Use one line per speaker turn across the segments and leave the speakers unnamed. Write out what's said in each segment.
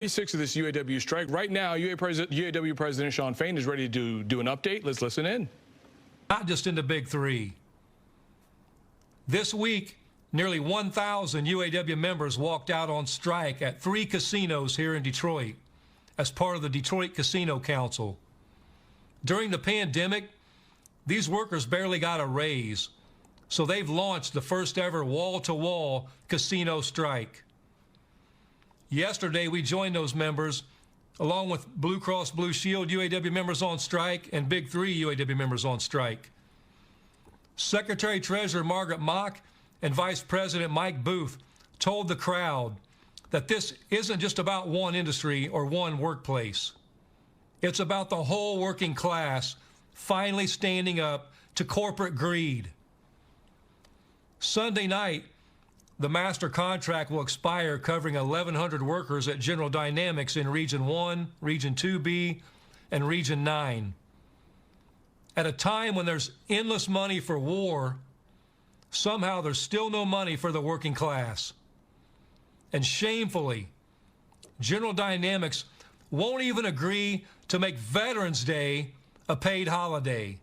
Day 6 of this UAW strike. Right now, UAW President Shawn Fain is ready to do an update. Let's listen in.
Not just in the big three. This week, nearly 1,000 UAW members walked out on strike at 3 casinos here in Detroit as part of the Detroit Casino Council. During the pandemic, these workers barely got a raise, so they've launched the first ever wall-to-wall casino strike. Yesterday, we joined those members, along with Blue Cross Blue Shield UAW members on strike and Big Three UAW members on strike. Secretary-Treasurer Margaret Mock and Vice President Mike Booth told the crowd that this isn't just about one industry or one workplace. It's about the whole working class finally standing up to corporate greed. Sunday night, the master contract will expire, covering 1,100 workers at General Dynamics in Region 1, Region 2B, and Region 9. At a time when there's endless money for war, somehow there's still no money for the working class. And shamefully, General Dynamics won't even agree to make Veterans Day a paid holiday,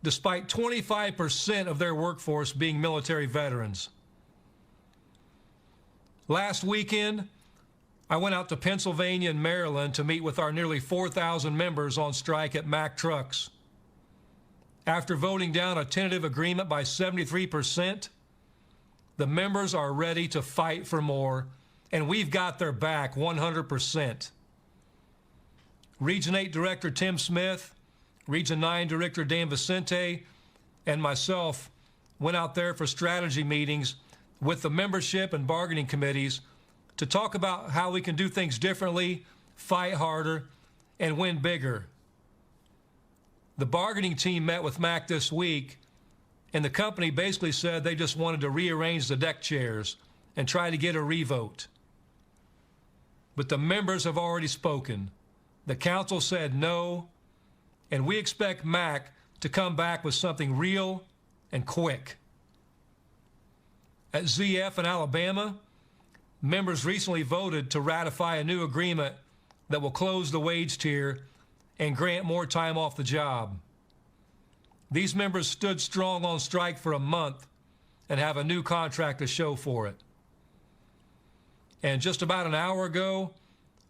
despite 25% of their workforce being military veterans. Last weekend, I went out to Pennsylvania and Maryland to meet with our nearly 4,000 members on strike at Mack Trucks. After voting down a tentative agreement by 73%, the members are ready to fight for more, and we've got their back 100%. Region 8 Director Tim Smith, Region 9 Director Dan Vicente, and myself went out there for strategy meetings with the membership and bargaining committees to talk about how we can do things differently, fight harder, and win bigger. The bargaining team met with Mack this week, and the company basically said they just wanted to rearrange the deck chairs and try to get a revote. But the members have already spoken. The council said no, and we expect Mack to come back with something real and quick. At ZF in Alabama, members recently voted to ratify a new agreement that will close the wage tier and grant more time off the job. These members stood strong on strike for a month and have a new contract to show for it. And just about an hour ago,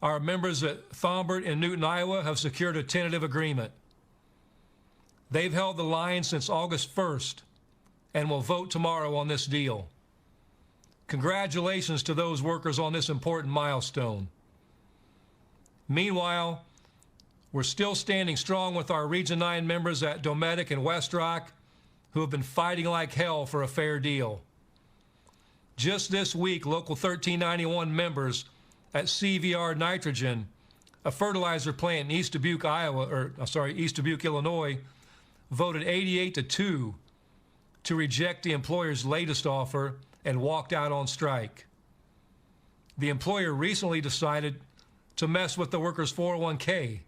our members at Thombert in Newton, Iowa have secured a tentative agreement. They've held the line since August 1st and will vote tomorrow on this deal. Congratulations to those workers on this important milestone. Meanwhile, we're still standing strong with our Region 9 members at Dometic and West Rock, who have been fighting like hell for a fair deal. Just this week, Local 1391 members at CVR Nitrogen, a fertilizer plant in East Dubuque, Illinois, voted 88-2 to reject the employer's latest offer and walked out on strike. The employer recently decided to mess with the workers' 401k,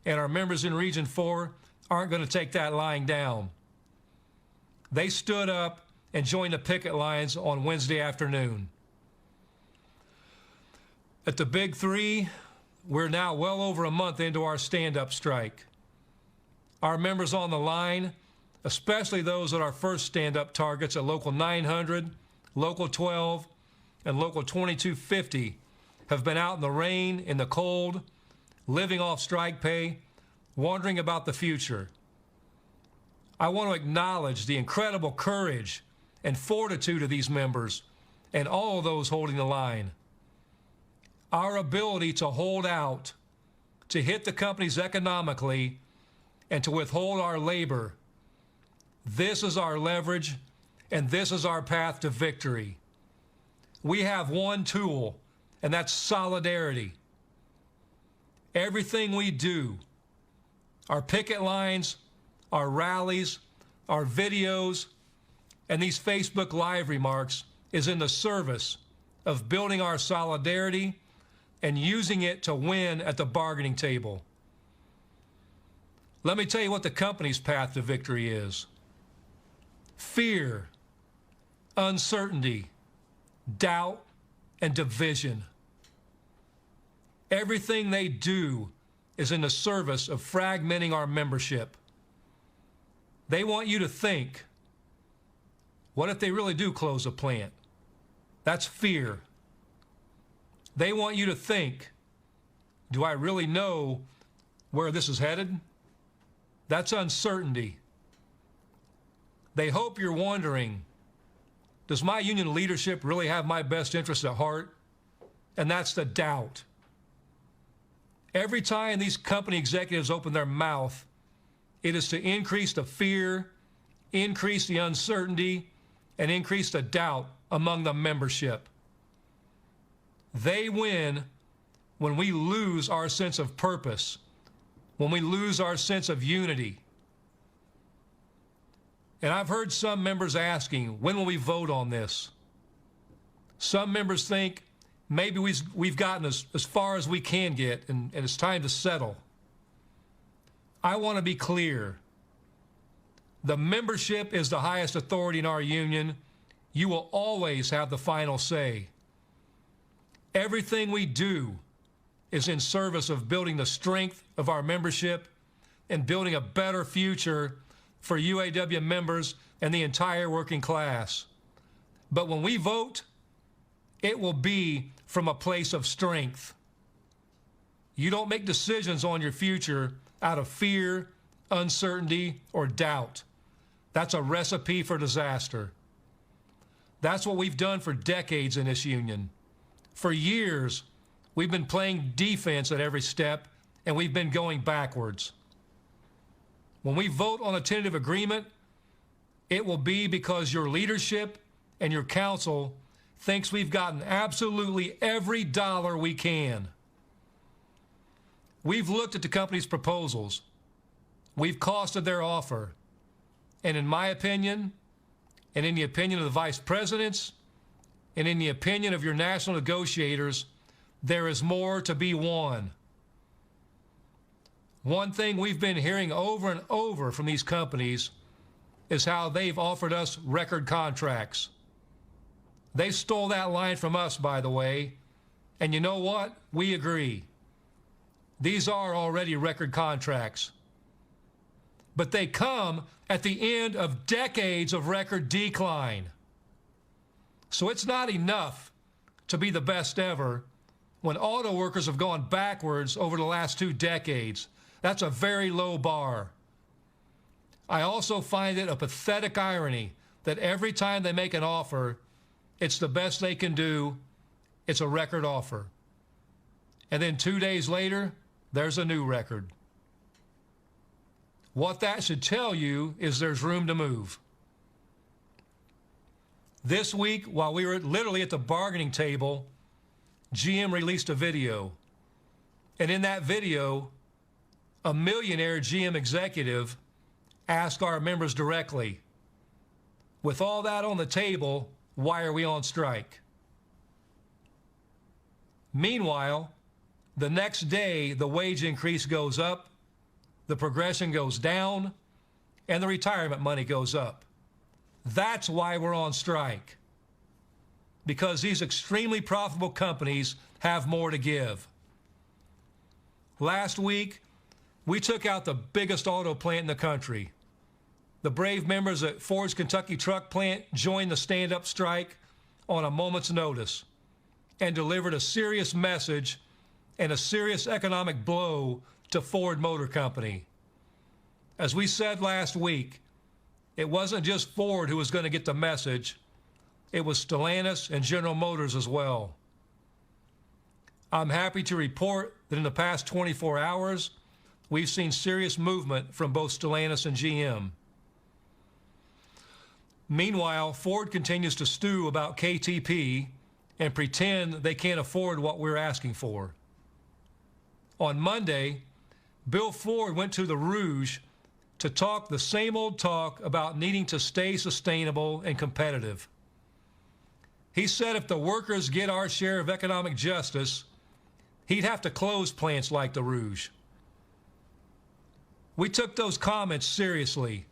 and our members in Region 4 aren't going to take that lying down. They stood up and joined the picket lines on Wednesday afternoon. At the Big Three, we're now well over a month into our stand-up strike. Our members on the line, especially those at our first stand-up targets at Local 900, Local 12, and Local 2250, have been out in the rain, in the cold, living off strike pay, wondering about the future. I want to acknowledge the incredible courage and fortitude of these members and all those holding the line. Our ability to hold out, to hit the companies economically, and to withhold our labor, this is our leverage, and this is our path to victory. We have one tool, and that's solidarity. Everything we do, our picket lines, our rallies, our videos, and these Facebook Live remarks is in the service of building our solidarity and using it to win at the bargaining table. Let me tell you what the company's path to victory is. Fear, uncertainty, doubt, and division. Everything they do is in the service of fragmenting our membership. They want you to think, what if they really do close a plant? That's fear. They want you to think, do I really know where this is headed? That's uncertainty. They hope you're wondering, does my union leadership really have my best interest at heart? And that's the doubt. Every time these company executives open their mouth, it is to increase the fear, increase the uncertainty, and increase the doubt among the membership. They win when we lose our sense of purpose, when we lose our sense of unity. And I've heard some members asking, when will we vote on this? Some members think maybe we've gotten as far as we can get, and it's time to settle. I want to be clear. The membership is the highest authority in our union. You will always have the final say. Everything we do is in service of building the strength of our membership and building a better future for UAW members and the entire working class. But when we vote, it will be from a place of strength. You don't make decisions on your future out of fear, uncertainty, or doubt. That's a recipe for disaster. That's what we've done for decades in this union. For years, we've been playing defense at every step, and we've been going backwards. When we vote on a tentative agreement, it will be because your leadership and your council thinks we've gotten absolutely every dollar we can. We've looked at the company's proposals. We've costed their offer. And in my opinion, and in the opinion of the vice presidents, and in the opinion of your national negotiators, there is more to be won. One thing we've been hearing over and over from these companies is how they've offered us record contracts. They stole that line from us, by the way, and you know what? We agree. These are already record contracts. But they come at the end of decades of record decline. So it's not enough to be the best ever when auto workers have gone backwards over the last 2 decades. That's a very low bar. I also find it a pathetic irony that every time they make an offer, it's the best they can do. It's a record offer. And then 2 days later, there's a new record. What that should tell you is there's room to move. This week, while we were literally at the bargaining table, GM released a video. And in that video, a millionaire GM executive asked our members directly, with all that on the table, why are we on strike? Meanwhile, the next day, the wage increase goes up, the progression goes down, and the retirement money goes up. That's why we're on strike. Because these extremely profitable companies have more to give. Last week, we took out the biggest auto plant in the country. The brave members at Ford's Kentucky truck plant joined the stand-up strike on a moment's notice and delivered a serious message and a serious economic blow to Ford Motor Company. As we said last week, it wasn't just Ford who was going to get the message. It was Stellantis and General Motors as well. I'm happy to report that in the past 24 hours, we've seen serious movement from both Stellantis and GM. Meanwhile, Ford continues to stew about KTP and pretend they can't afford what we're asking for. On Monday, Bill Ford went to the Rouge to talk the same old talk about needing to stay sustainable and competitive. He said if the workers get our share of economic justice, he'd have to close plants like the Rouge. We took those comments seriously.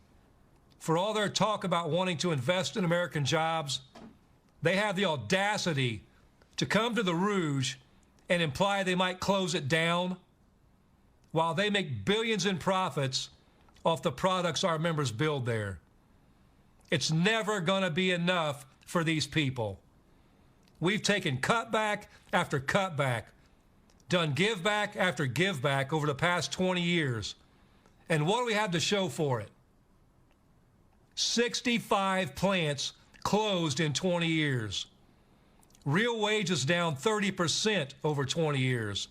For all their talk about wanting to invest in American jobs, they have the audacity to come to the Rouge and imply they might close it down while they make billions in profits off the products our members build there. It's never going to be enough for these people. We've taken cutback after cutback, done give back after give back over the past 20 years. And what do we have to show for it? 65 plants closed in 20 years. Real wages down 30% over 20 years.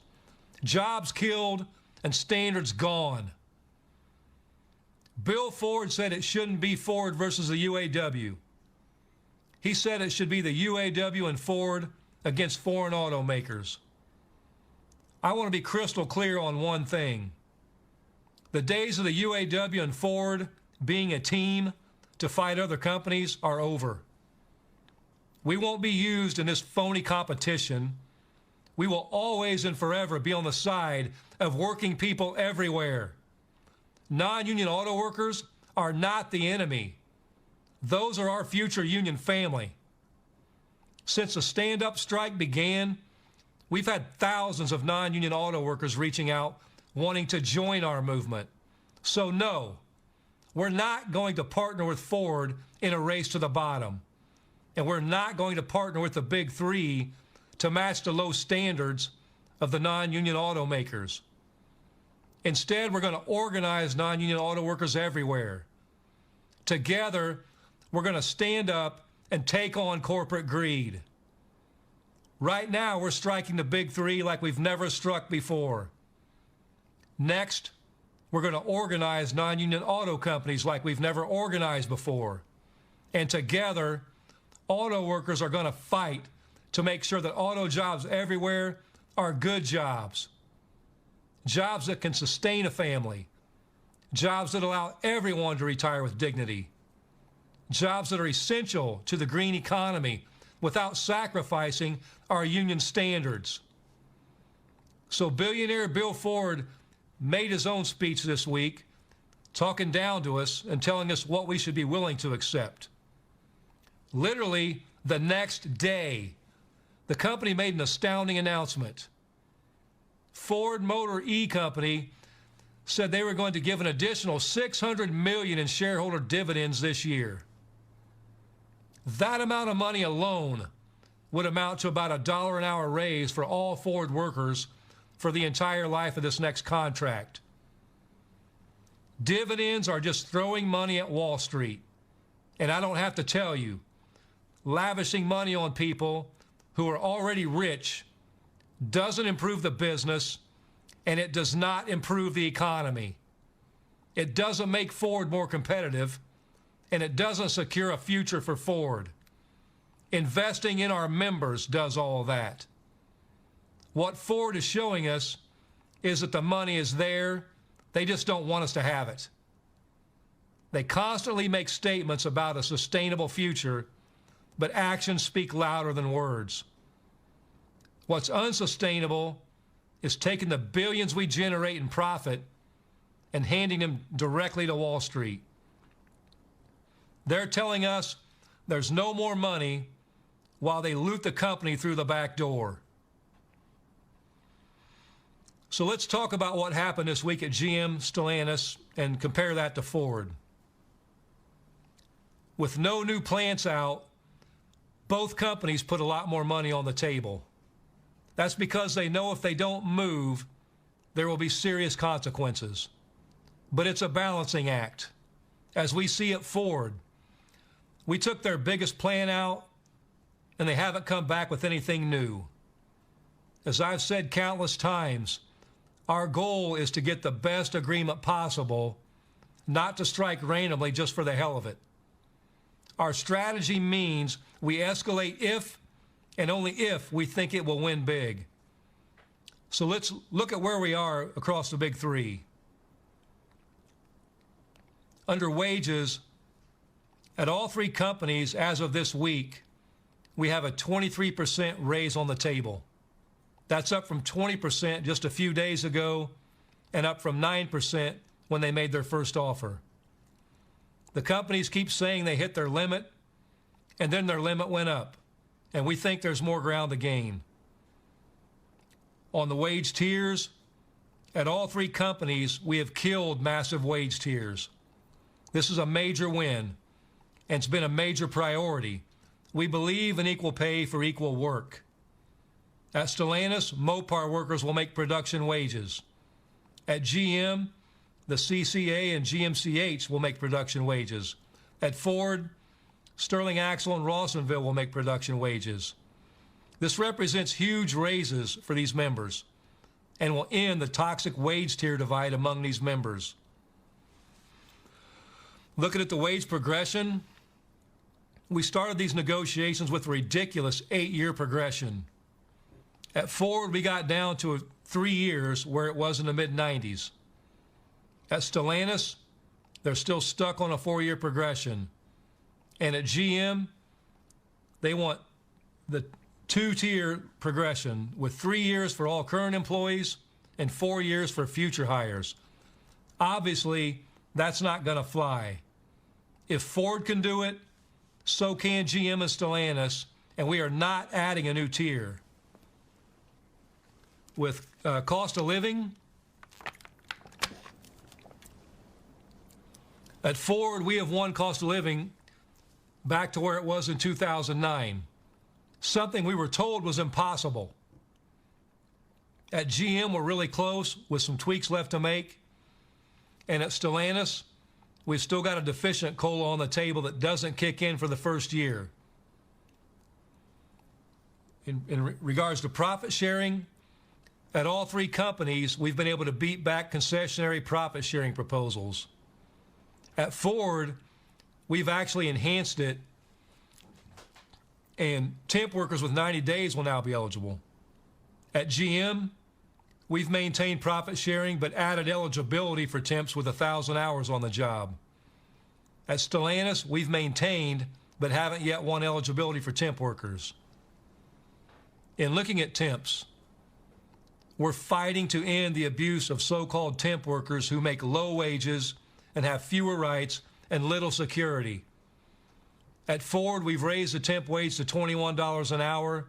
Jobs killed and standards gone. Bill Ford said it shouldn't be Ford versus the UAW. He said it should be the UAW and Ford against foreign automakers. I want to be crystal clear on one thing. The days of the UAW and Ford being a team to fight other companies are over. We won't be used in this phony competition. We will always and forever be on the side of working people everywhere. Non-union auto workers are not the enemy. Those are our future union family. Since the stand-up strike began, we've had thousands of non-union auto workers reaching out wanting to join our movement. So no, we're not going to partner with Ford in a race to the bottom. And we're not going to partner with the big three to match the low standards of the non-union automakers. Instead, we're going to organize non-union auto workers everywhere. Together, we're going to stand up and take on corporate greed. Right now, we're striking the big three like we've never struck before. Next, we're going to organize non-union auto companies like we've never organized before. And together, auto workers are going to fight to make sure that auto jobs everywhere are good jobs. Jobs that can sustain a family. Jobs that allow everyone to retire with dignity. Jobs that are essential to the green economy without sacrificing our union standards. So billionaire Bill Ford made his own speech this week, talking down to us and telling us what we should be willing to accept. Literally, the next day, the company made an astounding announcement. Ford Motor E Company said they were going to give an additional $600 million in shareholder dividends this year. That amount of money alone would amount to about $1 an hour raise for all Ford workers for the entire life of this next contract. Dividends are just throwing money at Wall Street. And I don't have to tell you, lavishing money on people who are already rich doesn't improve the business, and it does not improve the economy. It doesn't make Ford more competitive, and it doesn't secure a future for Ford. Investing in our members does all that. What Ford is showing us is that the money is there, they just don't want us to have it. They constantly make statements about a sustainable future, but actions speak louder than words. What's unsustainable is taking the billions we generate in profit and handing them directly to Wall Street. They're telling us there's no more money while they loot the company through the back door. So let's talk about what happened this week at GM, Stellantis, and compare that to Ford. With no new plants out, both companies put a lot more money on the table. That's because they know if they don't move, there will be serious consequences. But it's a balancing act. As we see at Ford, we took their biggest plant out, and they haven't come back with anything new. As I've said countless times, our goal is to get the best agreement possible, not to strike randomly just for the hell of it. Our strategy means we escalate if and only if we think it will win big. So let's look at where we are across the big three. Under wages, at all three companies as of this week, we have a 23% raise on the table. That's up from 20% just a few days ago and up from 9% when they made their first offer. The companies keep saying they hit their limit, and then their limit went up. And we think there's more ground to gain. On the wage tiers, at all three companies, we have killed massive wage tiers. This is a major win, and it's been a major priority. We believe in equal pay for equal work. At Stellantis, Mopar workers will make production wages. At GM, the CCA and GMCH will make production wages. At Ford, Sterling Axle and Rawsonville will make production wages. This represents huge raises for these members and will end the toxic wage tier divide among these members. Looking at the wage progression, we started these negotiations with a ridiculous 8-year progression. At Ford, we got down to 3 years where it was in the mid-90s. At Stellantis, they're still stuck on a 4-year progression. And at GM, they want the 2-tier progression with 3 years for all current employees and 4 years for future hires. Obviously, that's not going to fly. If Ford can do it, so can GM and Stellantis, and we are not adding a new tier. With cost of living, at Ford, we have won cost of living back to where it was in 2009, something we were told was impossible. At GM, we're really close with some tweaks left to make. And at Stellantis, we've still got a deficient COLA on the table that doesn't kick in for the first year. In regards to profit sharing, at all three companies, we've been able to beat back concessionary profit sharing proposals. At Ford, we've actually enhanced it, and temp workers with 90 days will now be eligible. At GM, we've maintained profit sharing but added eligibility for temps with 1,000 hours on the job. At Stellantis, we've maintained but haven't yet won eligibility for temp workers. In looking at temps, we're fighting to end the abuse of so-called temp workers who make low wages and have fewer rights and little security. At Ford, we've raised the temp wage to $21 an hour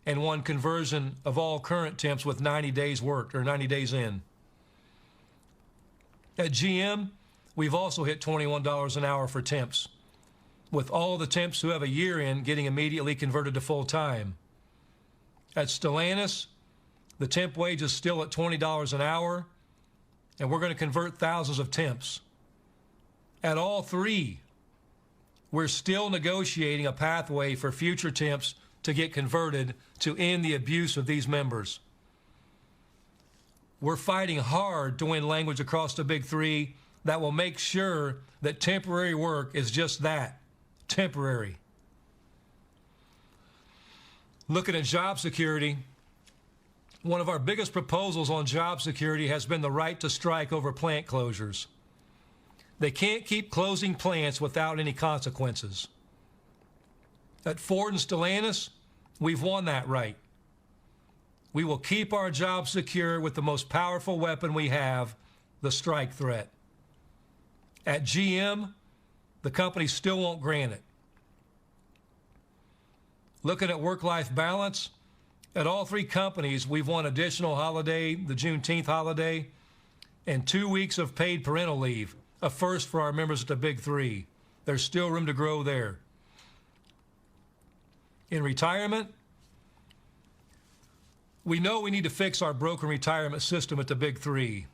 and won conversion of all current temps with 90 days worked or 90 days in. At GM, we've also hit $21 an hour for temps, with all the temps who have a year in getting immediately converted to full-time. At Stellantis, the temp wage is still at $20 an hour, and we're going to convert thousands of temps. At all three, we're still negotiating a pathway for future temps to get converted to end the abuse of these members. We're fighting hard to win language across the big three that will make sure that temporary work is just that, temporary. Looking at job security, one of our biggest proposals on job security has been the right to strike over plant closures. They can't keep closing plants without any consequences. At Ford and Stellantis, we've won that right. We will keep our jobs secure with the most powerful weapon we have, the strike threat. At GM, the company still won't grant it. Looking at work-life balance, at all three companies, we've won additional holiday, the Juneteenth holiday, and 2 weeks of paid parental leave, a first for our members at the big three. There's still room to grow there. In retirement, we know we need to fix our broken retirement system at the big three.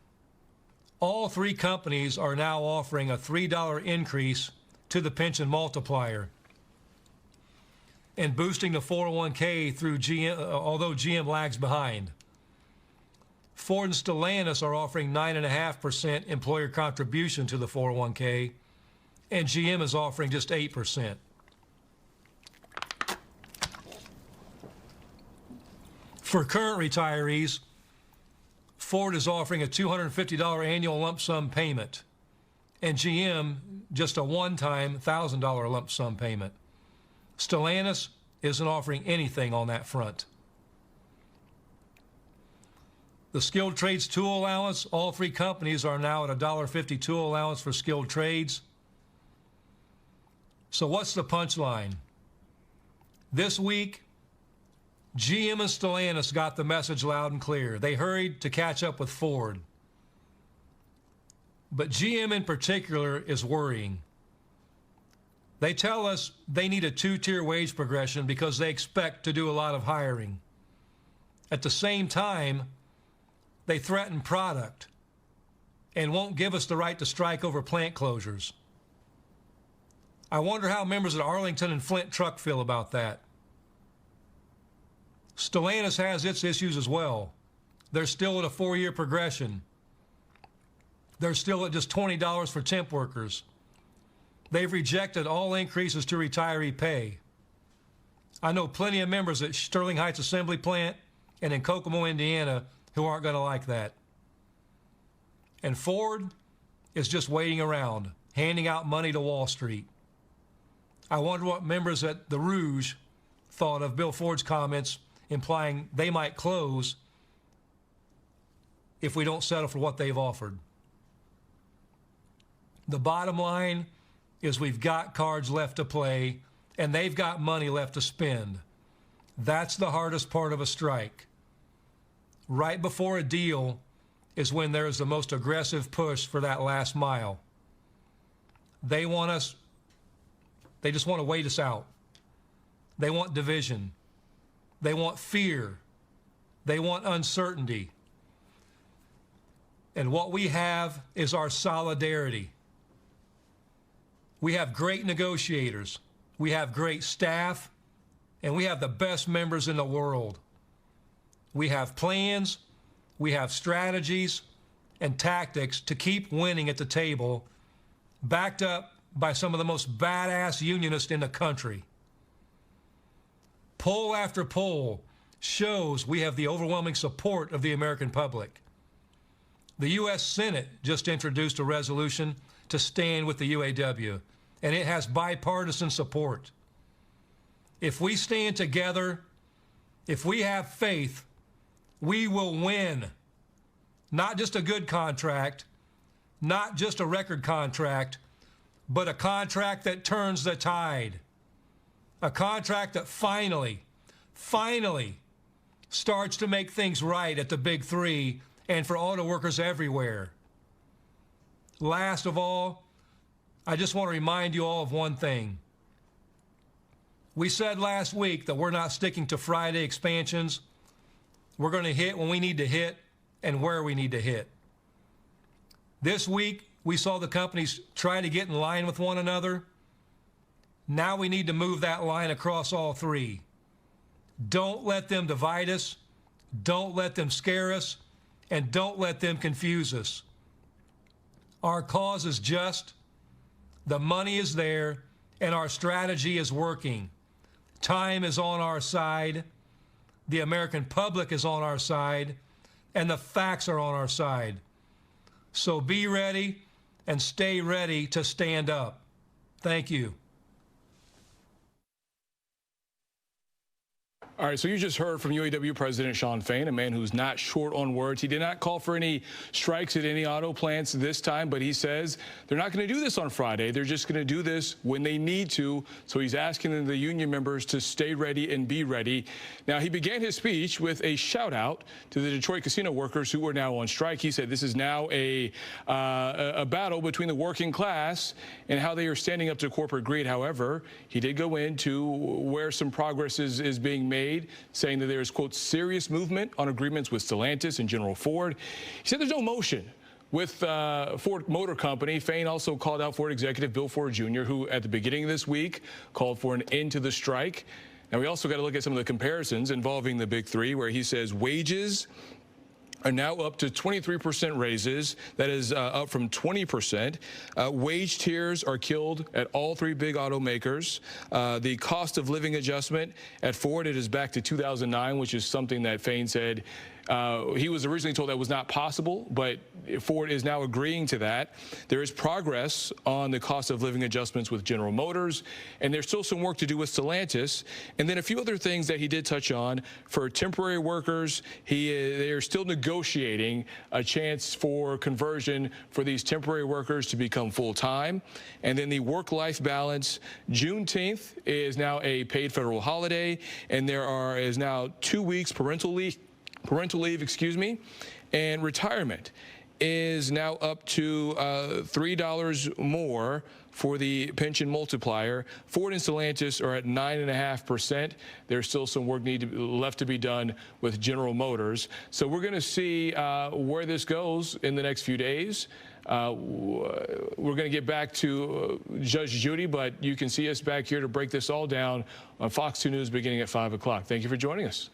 All three companies are now offering a $3 increase to the pension multiplier and boosting the 401k through GM, although GM lags behind. Ford and Stellantis are offering 9.5% employer contribution to the 401k, and GM is offering just 8%. For current retirees, Ford is offering a $250 annual lump sum payment, and GM just a one-time $1,000 lump sum payment. Stellantis isn't offering anything on that front. The skilled trades tool allowance, all three companies are now at a $1.50 tool allowance for skilled trades. So what's the punchline? This week, GM and Stellantis got the message loud and clear. They hurried to catch up with Ford. But GM in particular is worrying. They tell us they need a two-tier wage progression because they expect to do a lot of hiring. At the same time, they threaten product and won't give us the right to strike over plant closures. I wonder how members at Arlington and Flint Truck feel about that. Stellantis has its issues as well. They're still at a 4-year progression. They're still at just $20 for temp workers. They've rejected all increases to retiree pay. I know plenty of members at Sterling Heights Assembly Plant and in Kokomo, Indiana, who aren't going to like that. And Ford is just waiting around, handing out money to Wall Street. I wonder what members at the Rouge thought of Bill Ford's comments implying they might close if we don't settle for what they've offered. The bottom line is we've got cards left to play, and they've got money left to spend. That's the hardest part of a strike. Right before a deal is when there is the most aggressive push for that last mile. They just want to wait us out. They want division. They want fear. They want uncertainty. And what we have is our solidarity. We have great negotiators. We have great staff. And we have the best members in the world. We have plans. We have strategies and tactics to keep winning at the table, backed up by some of the most badass unionists in the country. Poll after poll shows we have the overwhelming support of the American public. The U.S. Senate just introduced a resolution to stand with the UAW, and it has bipartisan support. If we stand together, if we have faith, we will win. Not just a good contract, not just a record contract, but a contract that turns the tide. A contract that finally starts to make things right at the Big Three and for auto workers everywhere. Last of all, I just want to remind you all of one thing. We said last week that we're not sticking to Friday expansions. We're going to hit when we need to hit and where we need to hit. This week, we saw the companies try to get in line with one another. Now we need to move that line across all three. Don't let them divide us. Don't let them scare us. And don't let them confuse us. Our cause is just, the money is there, and our strategy is working. Time is on our side. The American public is on our side. And the facts are on our side. So be ready and stay ready to stand up. Thank you.
All right, so you just heard from UAW President Shawn Fain, a man who's not short on words. He did not call for any strikes at any auto plants this time, but he says they're not going to do this on Friday. They're just going to do this when they need to. So he's asking the union members to stay ready and be ready. Now, he began his speech with a shout out to the Detroit casino workers who are now on strike. He said this is now a battle between the working class and how they are standing up to corporate greed. However, he did go into where some progress is being made, saying that there is, quote, serious movement on agreements with Stellantis and General Ford. He said there's no motion with Ford Motor Company. Fain also called out Ford executive Bill Ford Jr., who at the beginning of this week called for an end to the strike. Now, we also got to look at some of the comparisons involving the Big Three, where he says wages are now up to 23% raises. That is up from 20%. Wage tiers are killed at all three big automakers. The cost of living adjustment at Ford, it is back to 2009, which is something that Fain said He was originally told that was not possible, but Ford is now agreeing to that. There is progress on the cost of living adjustments with General Motors, and there's still some work to do with Stellantis. And then a few other things that he did touch on. For temporary workers, they are still negotiating a chance for conversion for these temporary workers to become full-time. And then the work-life balance, Juneteenth is now a paid federal holiday, and there is now 2 weeks parental leave, and retirement is now up to $3 more for the pension multiplier. Ford and Stellantis are at 9.5%. There's still some work left to be done with General Motors. So we're going to see where this goes in the next few days. We're going to get back to Judge Judy, but you can see us back here to break this all down on Fox 2 News beginning at 5 o'clock. Thank you for joining us.